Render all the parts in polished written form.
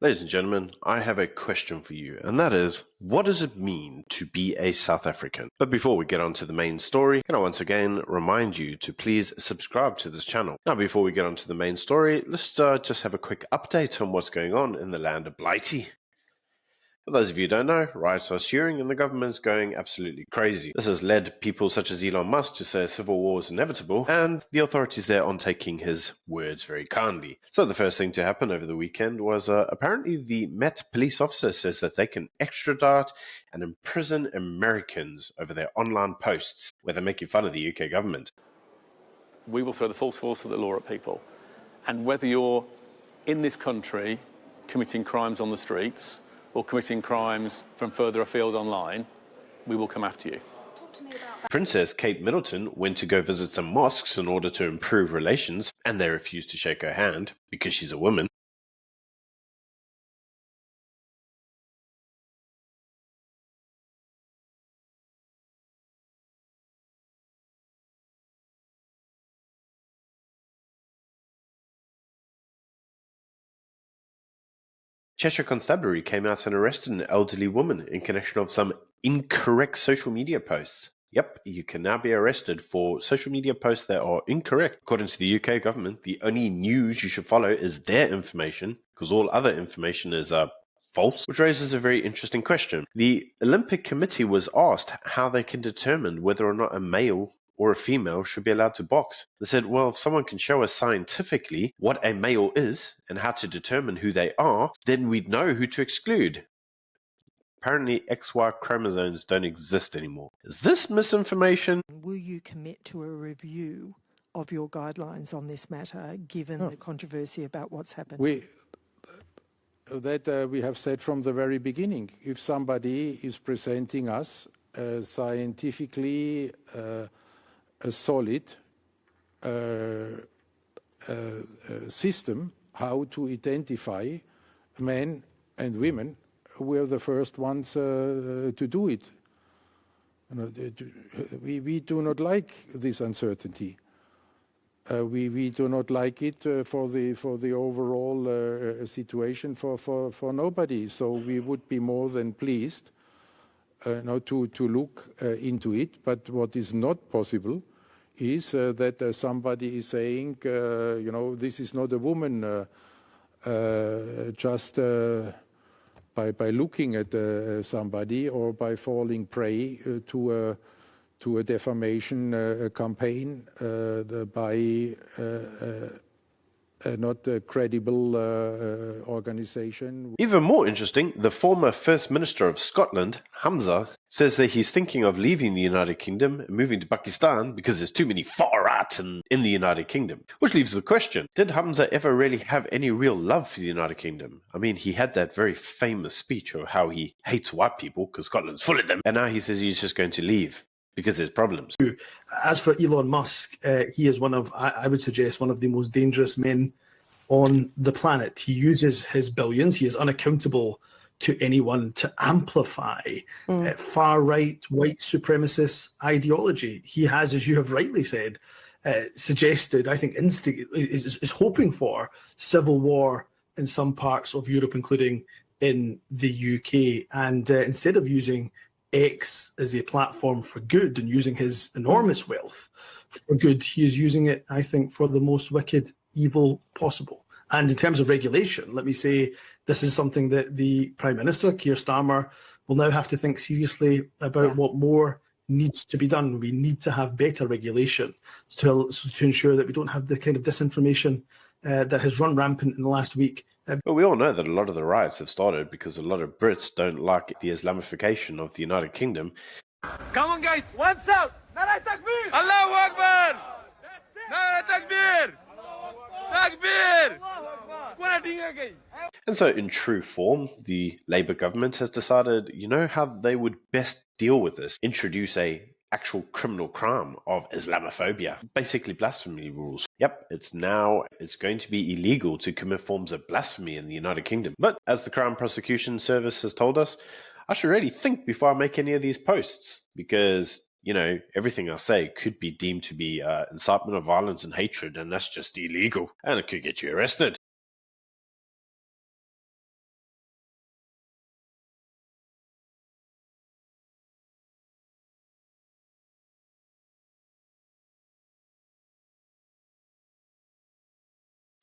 Ladies and gentlemen, I have a question for you, and that is, what does it mean to be a South African? But before we get on to the main story, can I once again remind you to please subscribe to this channel. Now, before we get on to the main story, let's just have a quick update on what's going on in the land of Blighty. For those of you who don't know, riots are ensuing and the government's going absolutely crazy. This has led people such as Elon Musk to say a civil war is inevitable, and the authorities there aren't taking his words very kindly. So the first thing to happen over the weekend was apparently the Met police officer says that they can extradite and imprison Americans over their online posts where they're making fun of the UK government. We will throw the full force of the law at people. And whether you're in this country committing crimes on the streets or committing crimes from further afield online, we will come after you. Princess Kate Middleton went to go visit some mosques in order to improve relations, and they refused to shake her hand because she's a woman. Cheshire Constabulary came out and arrested an elderly woman in connection of some incorrect social media posts. Yep, you can now be arrested for social media posts that are incorrect. According to the UK government, the only news you should follow is their information, because all other information is false, which raises a very interesting question. The Olympic Committee was asked how they can determine whether or not a male or a female should be allowed to box. They said, well, if someone can show us scientifically what a male is and how to determine who they are, then we'd know who to exclude. Apparently, XY chromosomes don't exist anymore. Is this misinformation? Will you commit to a review of your guidelines on this matter, given the controversy about what's happened? We have said from the very beginning, if somebody is presenting us scientifically a solid system how to identify men and women, we're the first ones to do it. We do not like this uncertainty. We do not like it for the overall situation for nobody. So we would be more than pleased to look into it. But what is not possible is that somebody is saying, this is not a woman just by looking at somebody or by falling prey to a defamation campaign by not a credible organization. Even more interesting, the former First Minister of Scotland, Hamza, says that he's thinking of leaving the United Kingdom and moving to Pakistan because there's too many far-right in the United Kingdom. Which leaves the question, did Hamza ever really have any real love for the United Kingdom? I mean, he had that very famous speech of how he hates white people because Scotland's full of them, and now he says he's just going to leave because there's problems. As for Elon Musk, he is I would suggest, one of the most dangerous men on the planet. He uses his billions. He is unaccountable to anyone to amplify far-right, white supremacist ideology. He has, as you have rightly said, suggested, I think, is hoping for civil war in some parts of Europe, including in the UK. And instead of using X as a platform for good and using his enormous wealth for good, he is using it, I think, for the most wicked evil possible. And in terms of regulation, let me say this is something that the Prime Minister, Keir Starmer, will now have to think seriously about what more needs to be done. We need to have better regulation to ensure that we don't have the kind of disinformation that has run rampant in the last week. But we all know that a lot of the riots have started because a lot of Brits don't like the Islamification of the United Kingdom. Come on, guys. What's up? Nara Takbir! Allahu Akbar! Nara Takbir! Takbir! And so in true form, the Labour government has decided, how they would best deal with this. Introduce a actual criminal crime of Islamophobia, basically blasphemy rules. Yep, it's going to be illegal to commit forms of blasphemy in the United Kingdom. But as the Crown Prosecution Service has told us, I should really think before I make any of these posts, because everything I say could be deemed to be incitement of violence and hatred, and that's just illegal, and it could get you arrested.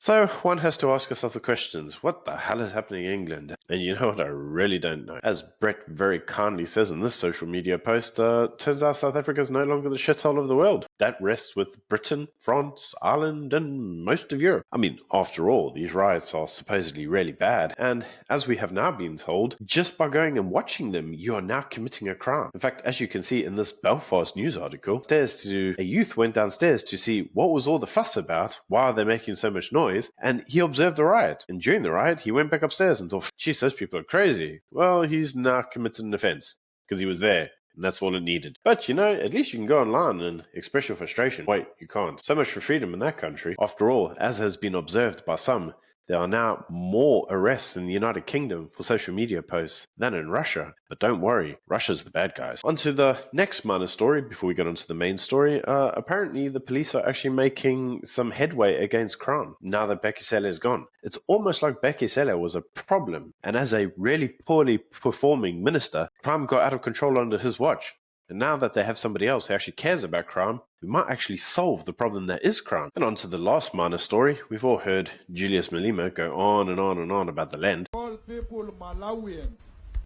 So one has to ask yourself the questions, what the hell is happening in England? And you know what, I really don't know. As Brett very kindly says in this social media post, turns out South Africa is no longer the shithole of the world. That rests with Britain, France, Ireland, and most of Europe. I mean, after all, these riots are supposedly really bad, and as we have now been told, just by going and watching them, you are now committing a crime. In fact, as you can see in this Belfast news article, a youth went downstairs to see what was all the fuss about, why are they making so much noise, and he observed a riot. And during the riot, he went back upstairs and thought, geez, those people are crazy. Well, he's now committed an offense, because he was there. And that's all it needed. But, you know, at least you can go online and express your frustration. Wait, you can't. So much for freedom in that country. After all, as has been observed by some, there are now more arrests in the United Kingdom for social media posts than in Russia. But don't worry, Russia's the bad guys. On to the next minor story before we get onto the main story. Apparently, the police are actually making some headway against crime now that Bekele is gone. It's almost like Bekele was a problem. And as a really poorly performing minister, crime got out of control under his watch. And now that they have somebody else who actually cares about crime, we might actually solve the problem that is crime. And on to the last minor story. We've all heard Julius Malema go on and on and on about the land. We call people Malawians.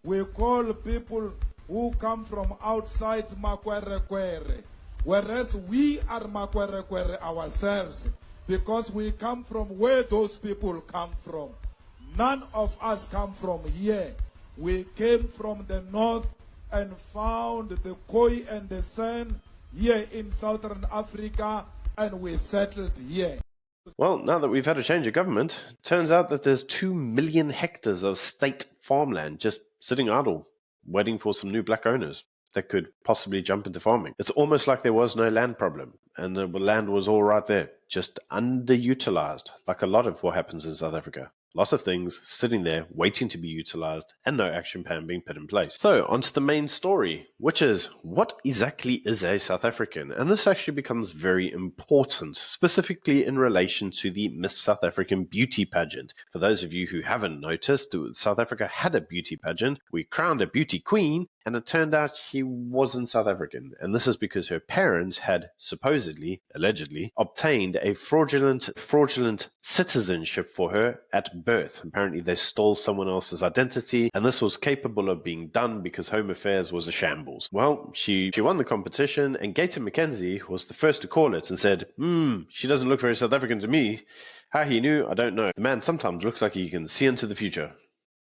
We call people who come from outside Makwerekwere. Whereas we are Makwerekwere ourselves, because we come from where those people come from. None of us come from here. We came from the north and found the koi and the sand here in southern Africa, and we settled here. Well, now that we've had a change of government, it turns out that there's 2 million hectares of state farmland just sitting idle, waiting for some new black owners that could possibly jump into farming. It's almost like there was no land problem, and the land was all right there, just underutilized, like a lot of what happens in South Africa. Lots of things sitting there waiting to be utilized and no action plan being put in place. So, on to the main story, which is what exactly is a South African? And this actually becomes very important, specifically in relation to the Miss South African beauty pageant. For those of you who haven't noticed, South Africa had a beauty pageant. We crowned a beauty queen, and it turned out she wasn't South African. And this is because her parents had supposedly, allegedly, obtained a fraudulent citizenship for her at birth. Apparently they stole someone else's identity, and this was capable of being done because Home Affairs was a shambles. Well, she won the competition, and Gator McKenzie was the first to call it and said, she doesn't look very South African to me. How he knew, I don't know. The man sometimes looks like he can see into the future.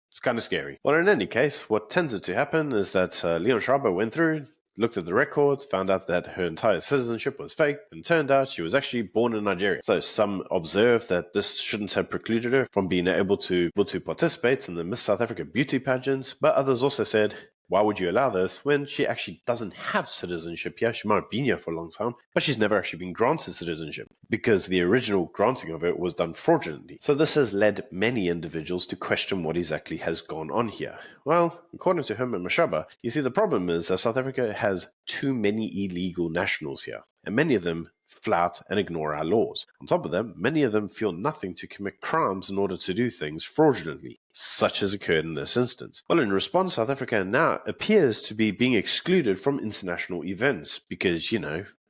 It's kind of scary. Well, in any case, what tended to happen is that Leon Schreiber went through, looked at the records, found out that her entire citizenship was fake, and turned out she was actually born in Nigeria. So some observed that this shouldn't have precluded her from being able to participate in the Miss South Africa beauty pageants, but others also said, why would you allow this when she actually doesn't have citizenship here? She might have been here for a long time, but she's never actually been granted citizenship because the original granting of it was done fraudulently. So this has led many individuals to question what exactly has gone on here. Well, according to Herman Mashaba, you see the problem is that South Africa has too many illegal nationals here, and many of them flout and ignore our laws. On top of them, many of them feel nothing to commit crimes in order to do things fraudulently, such as occurred in this instance. Well, in response, South Africa now appears to be being excluded from international events because,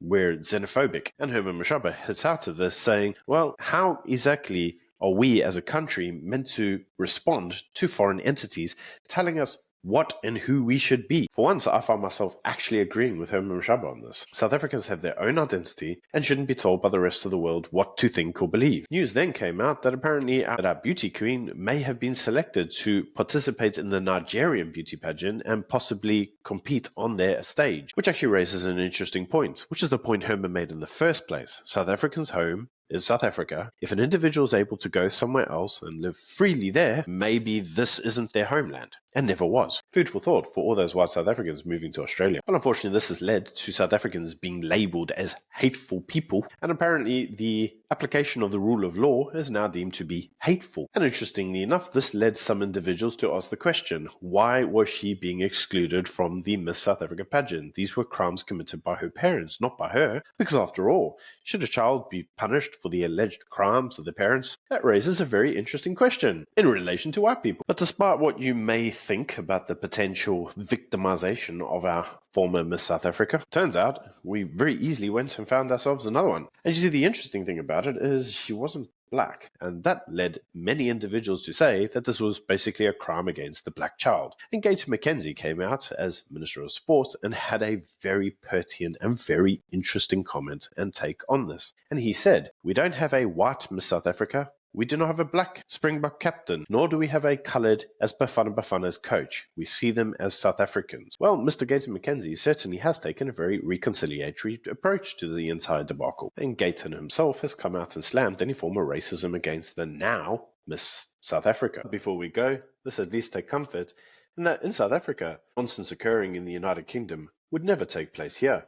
we're xenophobic. And Herman Mashaba hits out of this saying, well, how exactly are we as a country meant to respond to foreign entities telling us what and who we should be? For once, I found myself actually agreeing with Herman Mashaba on this. South Africans have their own identity and shouldn't be told by the rest of the world what to think or believe. News then came out that apparently our beauty queen may have been selected to participate in the Nigerian beauty pageant and possibly compete on their stage, which actually raises an interesting point, which is the point Herman made in the first place. South Africans' home is South Africa. If an individual is able to go somewhere else and live freely there, maybe this isn't their homeland, and never was. Food for thought for all those white South Africans moving to Australia. Well, unfortunately, this has led to South Africans being labelled as hateful people, and apparently the application of the rule of law is now deemed to be hateful. And interestingly enough, this led some individuals to ask the question, why was she being excluded from the Miss South Africa pageant? These were crimes committed by her parents, not by her, because after all, should a child be punished for the alleged crimes of their parents? That raises a very interesting question in relation to white people. But despite what you may think about the potential victimization of our former Miss South Africa, turns out we very easily went and found ourselves another one. And you see, the interesting thing about it is she wasn't black, and that led many individuals to say that this was basically a crime against the black child. And Gator Mackenzie came out as Minister of Sport and had a very pertinent and very interesting comment and take on this. And he said, "We don't have a white Miss South Africa. We do not have a black Springbok captain, nor do we have a coloured as Bafana Bafana's coach. We see them as South Africans." Well, Mr. Gator Mackenzie certainly has taken a very reconciliatory approach to the entire debacle, and Gator himself has come out and slammed any form of racism against the now Miss South Africa. Before we go, let's at least take comfort in that in South Africa, nonsense occurring in the United Kingdom would never take place here.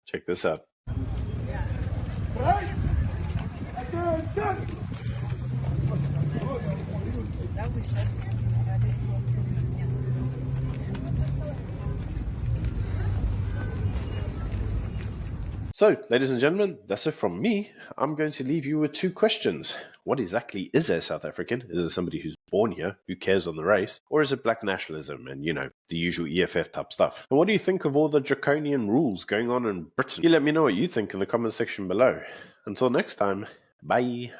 Check this out. So, ladies and gentlemen, that's it from me. I'm going to leave you with two questions. What exactly is a South African? Is it somebody who's born here, who cares on the race? Or is it black nationalism and, the usual EFF type stuff? And what do you think of all the draconian rules going on in Britain? You let me know what you think in the comment section below. Until next time, bye.